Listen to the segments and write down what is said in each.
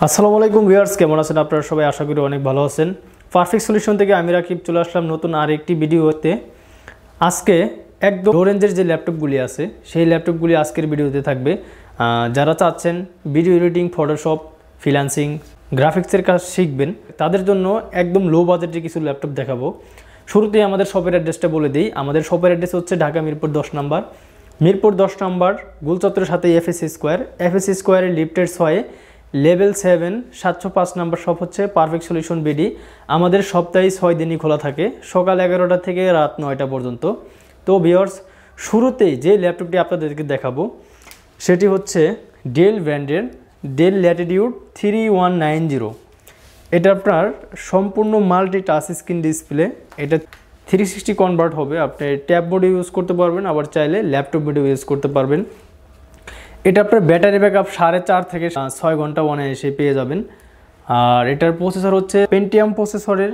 আসসালামু আলাইকুম ভিউয়ার্স, কেমন আছেন আপনারা সবাই? আশা করি অনেক ভালো আছেন। পারফেক্ট সলিউশন থেকে আমি রাকিব চলে আসলাম নতুন আরেকটি ভিডিওতে। আজকে একদম লো রেঞ্জের যে ল্যাপটপগুলি আছে সেই ল্যাপটপগুলি আজকের ভিডিওতে থাকবে। যারা চাচ্ছেন ভিডিও এডিটিং, ফটোশপ, ফ্রিল্যান্সিং, গ্রাফিক্সের কাজ শিখবেন তাদের জন্য একদম লো বাজেটে কিছু ল্যাপটপ দেখাবো। শুরুতেই আমাদের শপের অ্যাড্রেসটা বলে দিই। আমাদের শপের অ্যাড্রেস হচ্ছে ঢাকা মিরপুর 10 নম্বর। মিরপুর 10 নম্বর গোলচত্বরের সাথে এফএসসি স্কোয়ারের লিফটের 6 লেভেল 7 705 নম্বর শপ হচ্ছে পারফেক্ট সলিউশন বিডি। আমাদের সপ্তাহে 6 দিনই খোলা থাকে, সকাল 11টা থেকে রাত 9টা পর্যন্ত। তো ভিউয়ার্স, শুরুতেই যে ল্যাপটপটি আপনাদেরকে দেখাবো সেটি হচ্ছে ডেল ব্র্যান্ডের ডেল ল্যাটিটিউড 3190। এটা আপনার সম্পূর্ণ মাল্টি টাচ স্ক্রিন ডিসপ্লে। এটা 360 কনভার্ট হবে। আপনি ট্যাব মোডে ইউজ করতে পারবেন, আবার চাইলে ল্যাপটপ মোডে ইউজ করতে পারবেন। এটা আপনার ব্যাটারি ব্যাকআপ 4.5 থেকে 6 ঘন্টা অনায়াসে পেয়ে যাবেন। আর এটার প্রসেসর হচ্ছে পেন্টিয়াম প্রসেসরের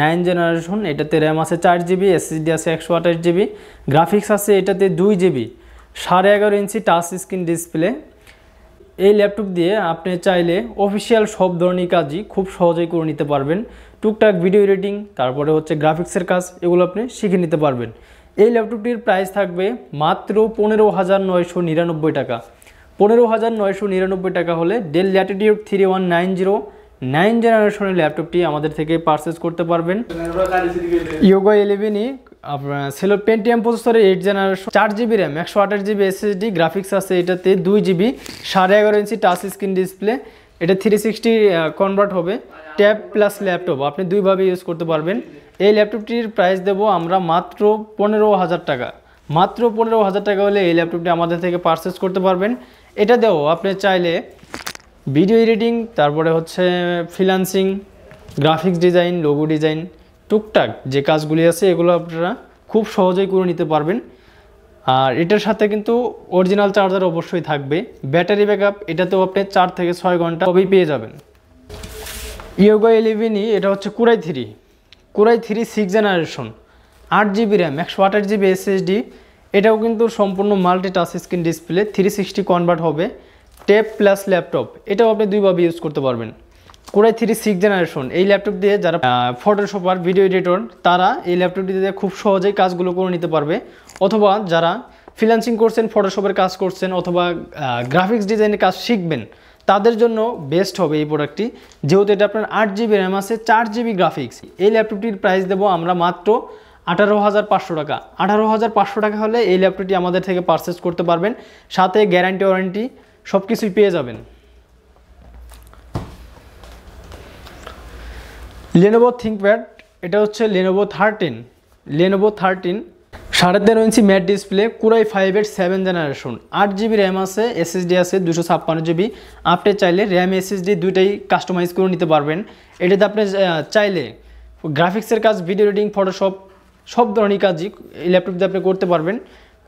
9 জেনারেশন। এটাতে র্যাম আছে 4GB, এসএসডি আছে 128GB, গ্রাফিক্স আছে এটাতে 2GB, 11.5 ইঞ্চি টাচ স্ক্রিন ডিসপ্লে। এই ল্যাপটপ দিয়ে আপনি চাইলে অফিসিয়াল সব ধরনের কাজই খুব সহজেই করে নিতে পারবেন। টুকটাক ভিডিও এডিটিং, তারপরে হচ্ছে গ্রাফিক্সের কাজ, এগুলো আপনি শিখে নিতে পারবেন। এই ল্যাপটপটির প্রাইস থাকবে মাত্র 15,999 টাকা। 15,999 টাকা হলে ডেল ল্যাটিটিউড 3190 9 জেনারেশনের ল্যাপটপটি আমাদের থেকে পারচেস করতে পারবেন। ইয়োগা 11ই আপনার সেলো পেন্টিয়াম প্রসেসরের 8 generation, 4GB RAM, 128GB SSD, graphics আছে এটাতে 2GB, 11.5 ইঞ্চি টাচ স্ক্রিন ডিসপ্লে। এটা 360 কনভার্ট হবে। ট্যাব প্লাস ল্যাপটপ আপনি দুইভাবে ইউজ করতে পারবেন। এই ল্যাপটপটির প্রাইস দেবো আমরা মাত্র 15,000 টাকা। মাত্র 15,000 টাকা হলে এই ল্যাপটপটি আমাদের থেকে পারচেস করতে পারবেন। এটা দেবো আপনি চাইলে ভিডিও এডিটিং, তারপরে হচ্ছে freelancing, graphics design, logo design, টুকটাক যে কাজগুলি আছে এগুলো আপনারা খুব সহজেই করে নিতে পারবেন। আর এটার সাথে কিন্তু অরিজিনাল চার্জার অবশ্যই থাকবে। ব্যাটারি ব্যাকআপ এটাতেও আপনি 4 থেকে 6 ঘন্টা সবই পেয়ে যাবেন। ইয়োগা 11ই এটা হচ্ছে core i 3 6 generation, 8GB RAM, 128GB SSD. এটাও কিন্তু সম্পূর্ণ multi touch screen display, 360 convert হবে। ট্যাব প্লাস ল্যাপটপ এটাও আপনি দুইভাবে ইউজ করতে পারবেন। কোরাই 3 6 জেনারেশন এই ল্যাপটপ দিয়ে যারা ফটোশপার, ভিডিও এডিটর তারা এই ল্যাপটপটি দিয়ে খুব সহজেই কাজগুলো করে নিতে পারবে। অথবা যারা ফ্রিল্যান্সিং করছেন, ফটোশপের কাজ করছেন, অথবা গ্রাফিক্স ডিজাইনের কাজ শিখবেন তাদের জন্য বেস্ট হবে এই প্রোডাক্টটি। যেহেতু এটা আপনার 8GB র্যাম আছে, 4GB গ্রাফিক্স। এই ল্যাপটপটির প্রাইস দেবো আমরা মাত্র 18,500 টাকা। 18,500 টাকা হলে এই ল্যাপটপটি আমাদের থেকে পারচেস করতে পারবেন। সাথে গ্যারান্টি, ওয়ারেন্টি সব কিছুই পেয়ে যাবেন। লেনোভো থিঙ্কপ্যাড এটা হচ্ছে লেনোভো 13 13.5 ইঞ্চি matte display, core i 5 7 generation, 8GB RAM আছে, এসএসডি আছে 256GB। আপনি চাইলে র্যাম, এসএসডি দুইটাই কাস্টমাইজ করে নিতে পারবেন। এটাতে আপনি চাইলে গ্রাফিক্সের কাজ, ভিডিও এডিটিং, ফটোশপ সব ধরনের কাজই এই ল্যাপটপ দিয়ে আপনি করতে পারবেন।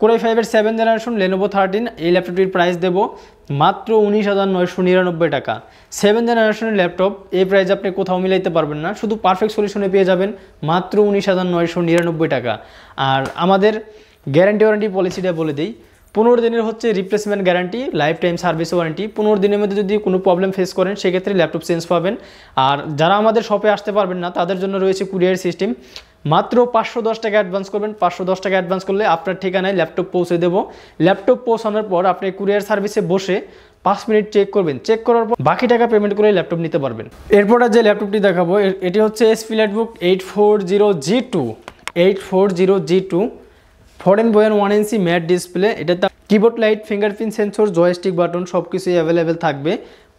কোরাই 5 7 জেনারেশন লেনোভো 13 এই ল্যাপটপটির প্রাইস দেব মাত্র 19,999 টাকা। 7 জেনারেশনের ল্যাপটপ এই প্রাইস আপনি কোথাও মিলাইতে পারবেন না, শুধু পারফেক্ট সলিউশনে পেয়ে যাবেন মাত্র 19,999 টাকা। আর আমাদের গ্যারান্টি ওয়ারেন্টি পলিসিটা বলে দিই। 15 দিনের হচ্ছে replacement guarantee, life time service warranty. 15 দিনের মধ্যে যদি কোনো প্রবলেম ফেস করেন সেক্ষেত্রে ল্যাপটপ চেঞ্জ পাবেন। আর যারা আমাদের শপে আসতে পারবেন না তাদের জন্য রয়েছে কুরিয়ার সিস্টেম। মাত্র 510 টাকা অ্যাডভান্স করবেন। 510 টাকা অ্যাডভান্স করলে আপনার ঠিকানায় ল্যাপটপ পৌঁছে দেবো। ল্যাপটপ পৌঁছানোর পর আপনি কুরিয়ার সার্ভিসে বসে 5 মিনিট চেক করবেন। চেক করার পর বাকি টাকা পেমেন্ট করে ল্যাপটপ নিতে পারবেন। এরপর যে ল্যাপটপটি দেখাবো এটি হচ্ছে HP EliteBook 840G2 14.1 inch matte display. এটাতে keyboard light, fingerprint sensor, joystick button সব কিছুই অ্যাভেলেবেল থাকবে।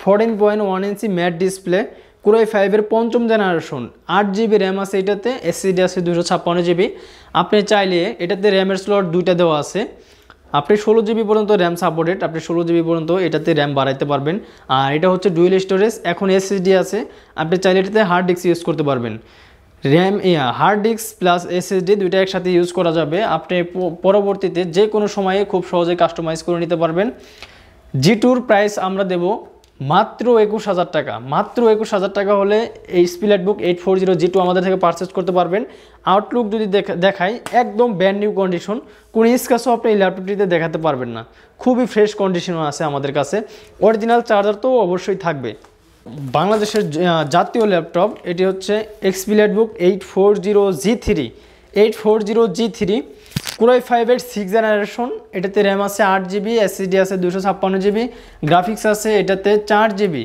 14.1 ইঞ্চি ম্যাট ডিসপ্লে, কোরাই 5 5ম জেনারেশন, 8GB র্যাম আছে এটাতে, এসএসডি আছে 256GB। আপনি চাইলে এটাতে র্যামের স্লট দুইটা দেওয়া আছে। আপনি 16GB পর্যন্ত র্যাম সাপোর্টেড, আপনি 16GB পর্যন্ত এটাতে র্যাম বাড়াইতে পারবেন। আর এটা হচ্ছে ডুয়েল স্টোরেজ, এখন এসএসডি আছে। আপনি চাইলে এটাতে হার্ড ডিস্ক ইউজ করতে পারবেন। RAM, hard disk plus SSD দুইটা একসাথে ইউজ করা যাবে। আপনি পরবর্তীতে যে কোনো সময়ে খুব সহজে কাস্টমাইজ করে নিতে পারবেন। G2 প্রাইস আমরা দেব মাত্র 21,000 টাকা। মাত্র 21,000 টাকা হলে এই এসপি লাইটবুক 840G2 আমাদের থেকে পারচেস করতে পারবেন। আউটলুক যদি দেখাই একদম ব্র্যান্ড নিউ কন্ডিশন, কোনো স্ক্র্যাচও আপনি এই ল্যাপটপটিতে দেখাতে পারবেন না। খুবই ফ্রেশ কন্ডিশনও আছে আমাদের কাছে। অরিজিনাল চার্জার তো অবশ্যই থাকবে। বাংলাদেশের জাতীয় ল্যাপটপ, এটি হচ্ছে এক্সপি ল্যাটবুক 840G3 Core i5-এর 6th জেনারেশন। এটাতে র্যাম আছে 8GB, এসএসডি আছে 256GB, গ্রাফিক্স আছে এটাতে 4GB,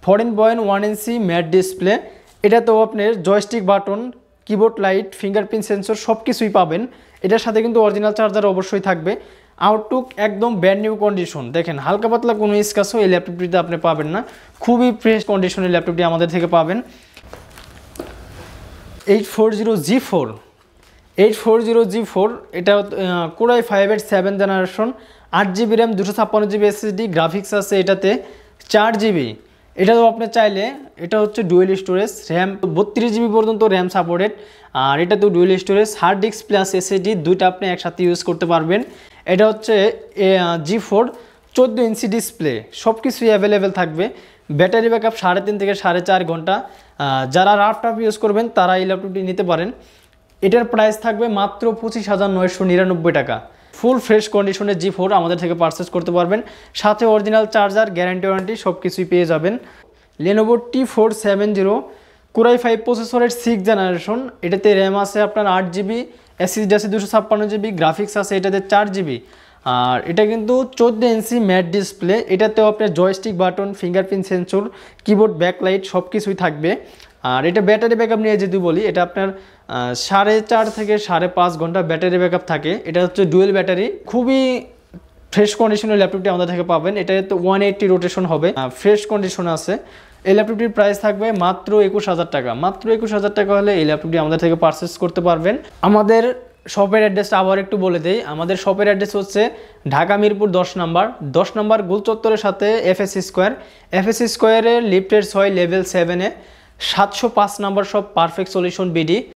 14.1 ইঞ্চি ম্যাট ডিসপ্লে। এটাতেও আপনার joystick button, keyboard light, fingerprint sensor সব কিছুই পাবেন। এটার সাথে কিন্তু অরিজিনাল চার্জার অবশ্যই থাকবে। আউটলুক একদম ব্র্যান্ড নিউ কন্ডিশন, দেখেন হালকা পাতলা কোনো স্ক্র্যাচও এই ল্যাপটপটিতে আপনি পাবেন না, খুবই ফ্রেশ কন্ডিশনের ল্যাপটপটি আমাদের থেকে পাবেন। 840G4 এটা Core i5-এর 7th generation, 8GB RAM, 256GB SSD, graphics আছে এটাতে 4GB। এটাও আপনি চাইলে, এটা হচ্ছে ডুয়েল স্টোরেজ, র্যাম 32GB পর্যন্ত র্যাম সাপোর্টেড, আর এটাতেও dual storage, hard disk plus SSD দুইটা আপনি একসাথে ইউজ করতে পারবেন। এটা হচ্ছে G4, 14 ইঞ্চি ডিসপ্লে, সব কিছুই অ্যাভেলেবেল থাকবে। ব্যাটারি ব্যাকআপ 3.5 থেকে 4.5 ঘন্টা। যারা ল্যাপটপ ইউজ করবেন তারা এই ল্যাপটপটি নিতে পারেন। এটার প্রাইস থাকবে মাত্র 25,999 টাকা। ফুল ফ্রেশ কন্ডিশনের G4 আমাদের থেকে পারচেস করতে পারবেন, সাথে অরিজিনাল চার্জার, গ্যারান্টি ওয়ারেন্টি সব কিছুই পেয়ে যাবেন। Lenovo T470 Core i5 প্রসেসরের 6th জেনারেশন, এটাতে র্যাম আছে আপনার 8GB, এসএসডি আছে 256GB, গ্রাফিক্স আছে এটাতে 4GB, আর এটা কিন্তু 14 ইঞ্চি ম্যাট ডিসপ্লে। এটাতেও আপনার joystick button, fingerprint sensor, keyboard backlight সব কিছুই থাকবে। আর এটা ব্যাটারি ব্যাকআপ নিয়ে যদি বলি, এটা আপনার 4.5 থেকে 5.5 ঘন্টা ব্যাটারি ব্যাকআপ থাকে। এটা হচ্ছে ডুয়েল ব্যাটারি, খুবই ফ্রেশ কন্ডিশনের ল্যাপটপটি আমাদের থেকে পাবেন। এটাতে 180 রোটেশন হবে, ফ্রেশ কন্ডিশনে আছে। এই ল্যাপটপটির প্রাইস থাকবে মাত্র 21,000 টাকা। মাত্র 21,000 টাকা হলে এই ল্যাপটপটি আমাদের থেকে পারচেস করতে পারবেন। আমাদের শপের অ্যাড্রেসটা আবার একটু বলে দেই। আমাদের শপের অ্যাড্রেস হচ্ছে ঢাকা মিরপুর 10 নম্বর গোল চত্বরের সাথে এফএসসি স্কোয়ারের লিফটের 6 লেভেল 7-এ 705 নম্বর শপ, পারফেক্ট সলিউশন বিডি।